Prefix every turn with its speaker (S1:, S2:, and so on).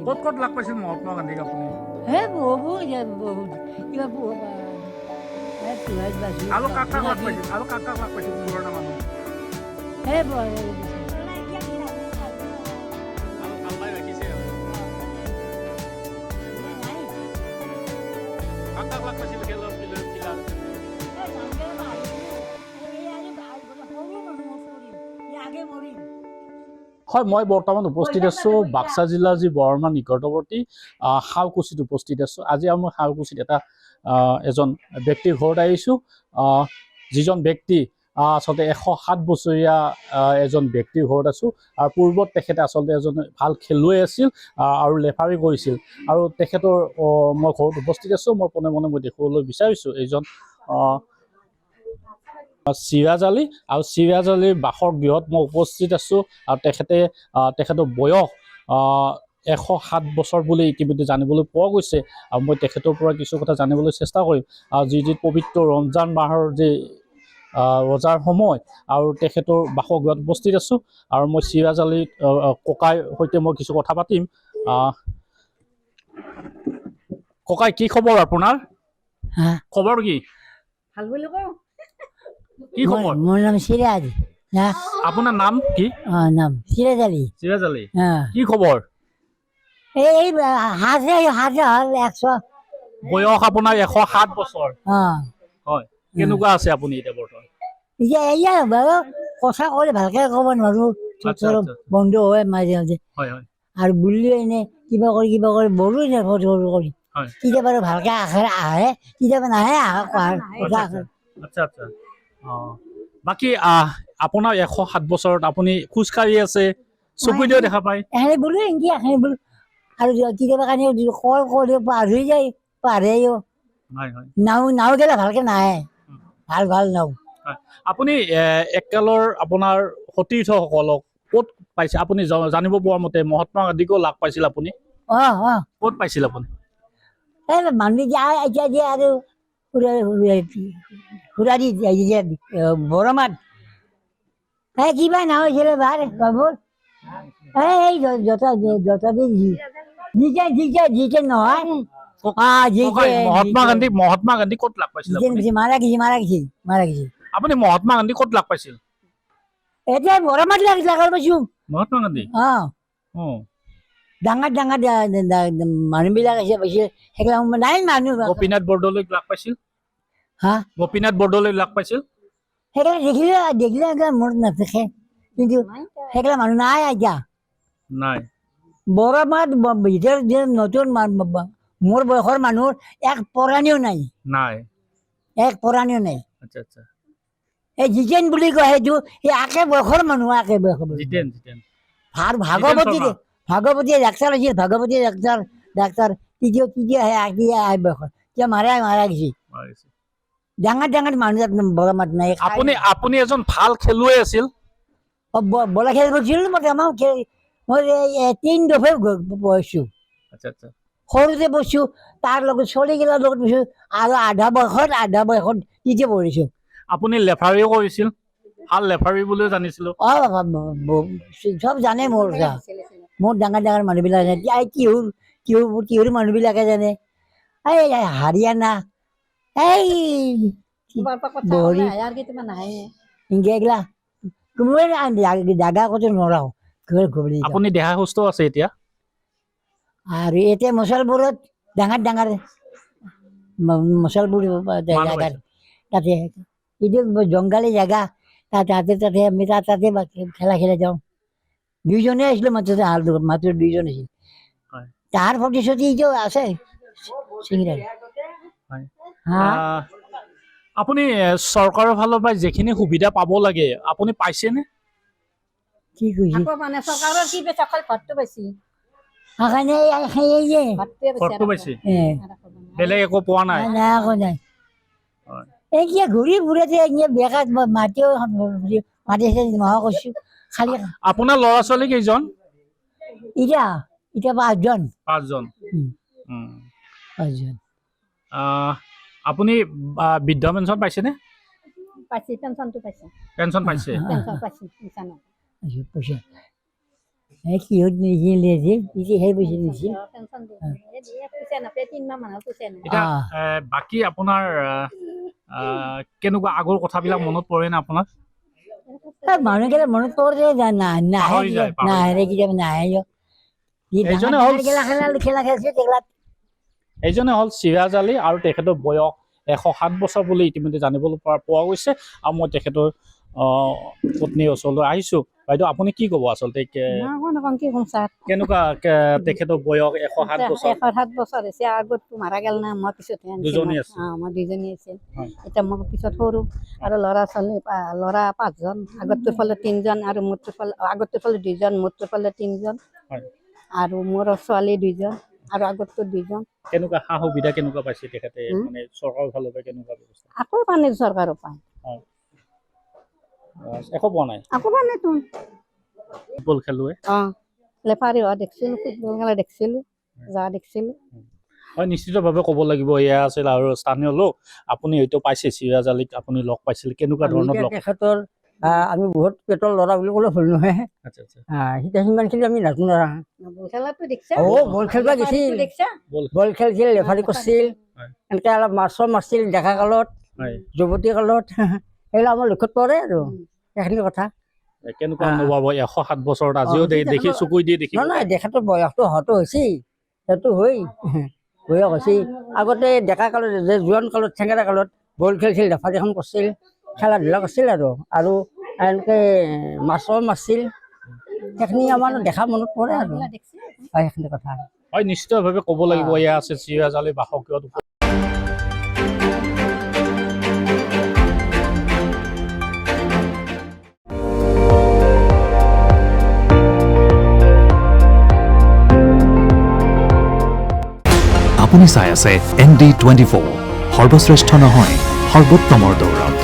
S1: ক'ত ক'ত লাগ পাইছিল মহাত্মা গান্ধীক আপুনি আৰু কাক কাক লাগ পাইছিল পুৰণা মানুহ হয় মই বৰ্তমান উপস্থিত আছো বাক্সা জিলাৰ যি বৰমা নিকটৱৰ্তী শালকুছিত উপস্থিত আছো আজি মই শালকুছিত এজন ব্যক্তিৰ ঘৰত আহিছো যিজন ব্যক্তি আচলতে 107 বছৰীয়া এজন ব্যক্তিৰ ঘৰত আছো আৰু পূৰ্বত তেখেতে আচলতে এজন ভাল খেলুৱৈ আছিল আৰু লেফাৰী কৰিছিল আৰু তেখেতৰ মই ঘৰত উপস্থিত আছো মই মনে মনে মই দেখুৱাবলৈ বিচাৰিছো এইজন চিৰাজ আলী আৰু চিৰাজ আলীৰ বাসৰ গৃহত মই উপস্থিত আছো আৰু তেখেতৰ বয়স 107 বছৰ বুলি ইতিমধ্যে জানিবলৈ পোৱা গৈছে আৰু মই তেখেতৰ পৰা কিছু কথা জানিবলৈ চেষ্টা কৰিম আৰু যি পবিত্ৰ ৰমজান মাহৰ যি ৰজাৰ সময় আৰু তেখেতৰ বাসগৃহত উপস্থিত আছো আৰু মই চিৰাজ আলীৰ ককাইৰ সৈতে মই কিছু কথা পাতিম ককাই কি খবৰ আপোনাৰ খবৰ কি
S2: ভাল বুলি কওঁ
S1: কি খবৰ
S2: মোৰ নাম চিৰাজ
S1: আপোনাৰ নাম কি
S2: নাম চিৰাজ আলী
S1: কি খবৰ
S2: এই হাজে হ'ল 100
S1: বয়স আপোনাৰ 107 বছৰ হয় কেনেকুৱা আছে আপুনি এতিয়া বৰ্তমান
S2: এতিয়া এয়া বাৰু কথা ক'লে ভালকে ক'ব নোৱাৰো বন্ধু হয় মাজে মাজে আৰু বুলিও এনে কিবা কৰি বলো এনে কৰি কেতিয়াবা বাৰু ভালকে আহে কেতিয়াবা নাহে
S1: আচ্ছা বাকী আপোনাৰ 107 বছৰত আপুনি খোজকাঢ়ি আছে চকুদিও দেখা পায়
S2: এনে বোলো এনকি এনে বোলো আৰু কেতিয়াবা কাৰণে কল কৰি পাৰ হৈ যায় পাৰেও নাও গেলে ভালকে নাহে ভাল নাও
S1: আপুনি একেলৰ আপোনাৰ সতীৰ্থসকলক ক'ত পাইছে আপুনি জানিব পৰা মতে মহাত্মা গান্ধীকো লাগ পাইছিল আপুনি ক'ত পাইছিল আপুনি
S2: এই মানুহ যায় এতিয়া যে আৰু সুৰাদি বৰমাত কিবা নাও হৈছিলে ভাল বাবুৰ এই যত জিকে নহয়
S1: মহাত্মা গান্ধী ক'ত লাগ পাইছিল
S2: মাৰা গেছি
S1: আপুনি মহাত্মা গান্ধী ক'ত লাগ পাইছিল
S2: এতিয়া বৰমাত লাগাৰ পাইছো
S1: মহাত্মা গান্ধী
S2: ডাঙৰ মানুহ বিলাক আছে পাইছে সেইবিলাক নাই মানুহ
S1: গোপীনাথ বৰদলৈক লাগ পাইছিল গোপীনাথ বৰদলৈক লাগ পাইছিল
S2: সেইবিলাক দেখিলে মনত নাথাকে কিন্তু সেইবিলাক মানুহ নাই এতিয়া
S1: নাই
S2: বৰমাত ভিতৰত নতুন মোৰ বয়সৰ মানুহৰ এক পৰাণীও নাই এই জিতেন বুলি কয় সেইটো সেই একে বয়সৰ মানুহ ভাগৱতী ডাক্তাৰ আছিল ডাক্তাৰ বয়সৰ মাৰা গেছি ডাঙৰ মানুহ বৰমাত নাই
S1: আপুনি এজন ভাল খেলুৱৈ আছিল
S2: বলা খেল কৰিছিল মই 3 দফে বহিছো সৰুতে বহিছো তাৰ লগত ছোৱালীগিলাৰ লগত বহিছো আৰু আধা বয়সত তেতিয়া পঢ়িছো
S1: আপুনি লেফাৰীও কৰিছিল ভাল লেফাৰী বুলিও জানিছিলো
S2: চব জানে মোৰ ডাঙৰ মানুহ বিলাক কিহৰ মানুহ বিলাকে জানে এই হাৰিয়ানা এই এইগিলা কোনোৱে জাগা কতো নৰাও
S1: আপুনি দেহা সুস্থ আছে এতিয়া
S2: আৰু এতিয়া মছলবোৰত ডাঙৰ মছলবোৰ জাগাত তাতে এইটো জংঘালী জাগা তাতে আমি তাতে খেলা যাওঁ 2 জনে আছিলো মাত্ৰ 2 জন আছিল তাৰ প্ৰতিশ্ৰুতি আছে
S1: আপুনি চৰকাৰৰ ফালৰ পৰা যিখিনি সুবিধা পাব লাগে আপুনি পাইছেনে
S2: কি কৈছে
S3: চৰকাৰৰ কি পাইছে অকল ভোটটো পাইছে
S1: বেলেগ একো পোৱা নাই
S2: এতিয়া ঘূৰি ফুৰে বেকাৰ মাতিছে নোহোৱা কৰিছো খালি
S1: আপোনাৰ ল'ৰা ছোৱালী কেইজন
S2: এতিয়া 5জন
S1: আপুনি বৃদ্ধ পেঞ্চন পাইছেনে
S3: পাইছে পেঞ্চনটো পাইছে
S1: পেঞ্চন পাইছে
S3: পেঞ্চন পাইছে
S2: এই কিহত নিছিল দিছিল সেই পইচা দিছিল
S3: পেঞ্চন দিয়ে পইচা নাপায় 3 মাহ মানৰ পইচা নাই
S1: এতিয়া বাকী আপোনাৰ কেনেকুৱা আগৰ কথাবিলাক মনত পৰে নে আপোনাৰ
S2: মানুহকেইটা মনত পৰে নাহে
S1: পাহৰি যায়, পাহৰি
S2: নাহে কেতিয়াবা নাহে
S1: এইজনে হ'ল
S2: খেলা খেলছে তেগলাত
S1: এইজনে হ'ল চিৰাজ আলী আৰু তেখেতৰ বয়স 107 বছৰ বুলি ইতিমধ্যে জানিবলৈ পোৱা গৈছে আৰু মই তেখেতৰ পত্নীৰ ওচৰলৈ আহিছোঁ বাইদেউ আপুনি কি ক'ব আচলতে
S3: মই নকওঁ কি ক'ম ছাৰ
S1: কেনেকুৱা তেখেতৰ বয়স 107 বছৰ
S3: 107 বছৰ হৈছে আগততো মাৰা গেল না মই পিছতহে আনিছোঁ
S1: দুজনী আছে।
S3: মই দুজনী আছিল
S1: হয়।
S3: এতিয়া মই পিছত সৰু আৰু ল'ৰা ছোৱালী ল'ৰা 5জন আগতটোৰ ফালে 3জন আৰু মোৰটোৰ ফালে আগতটোৰ ফালে 2জন মোৰটোৰ ফালে 3জন
S1: হয়।
S3: আৰু মোৰ ছোৱালী 2জন আৰু আগতটোৰ 2জন
S1: কেনেকুৱা সা সুবিধা কেনেকুৱা পাইছে তেখেতে মানে চৰকাৰৰ ফালৰ পৰা কেনেকুৱা ব্যৱস্থা
S3: আকৌ পানী চৰকাৰৰ পায়
S1: একো পোৱা নাই
S3: আকৌ পানী তোন
S1: ফুটবল খেলুৱৈ
S3: লেফাৰী হোৱা দেখিছিলোঁ ফুটবল খেলা দেখিছিলোঁ যোৱা দেখিছিলোঁ
S1: হয় নিশ্চিতভাৱে ক'ব লাগিব এয়া আছিল আৰু স্থানীয় লোক আপুনি হয়তো পাইছে চিৰাজ আলীক আপুনি লগ পাইছিল কেনেকুৱা ধৰণৰ লগ
S2: তেখেতৰ আমি বহুত পেটৰ ল'ৰা বুলি ক'লে ভুল নহয়
S1: আচ্ছা আচ্ছা
S2: সিতিয়া সিমানখিনি আমি নাজানো
S3: বল খেলাটো দেখিছা
S2: বল খেলিব গৈছিল
S3: দেখিছা
S2: বল খেলিছিল ৰেফাৰী কৰিছিল
S1: হয়।
S2: এনেকৈ অলপ মাছো মাৰিছিল ডেকা কালত
S1: হয়
S2: যুৱতী কালত সেইবিলাক আমাৰ লক্ষ্যত পৰে আৰু সেইখিনি কথা
S1: কেনেকুৱা অনুভৱ হয় 107 বছৰত আজিও দেখি চকুই দিয়ে দেখি
S2: নহয় তেখেতৰ বয়সটো হয়তো হৈছে সেইটো বয়স হৈছে আগতে ডেকা কালত জোৱান কালত চেঙেৰা কালত বল খেলিছিল ৰেফাৰী এখন কৰিছিল খেলা ধূলা কৰিছিল আৰু এনেকৈ মাছো মাৰিছিল সেইখিনি আমাৰ দেখা মনত পৰে আৰু সেইখিনি কথা
S1: হয় নিশ্চিতভাৱে ক'ব লাগিব এয়া আছে চিৰাজ আলী বাসগৃহত
S4: আপুনি চাই আছে ND24 সৰ্বশ্ৰেষ্ঠ নহয় সৰ্বোত্তমৰ দৌৰত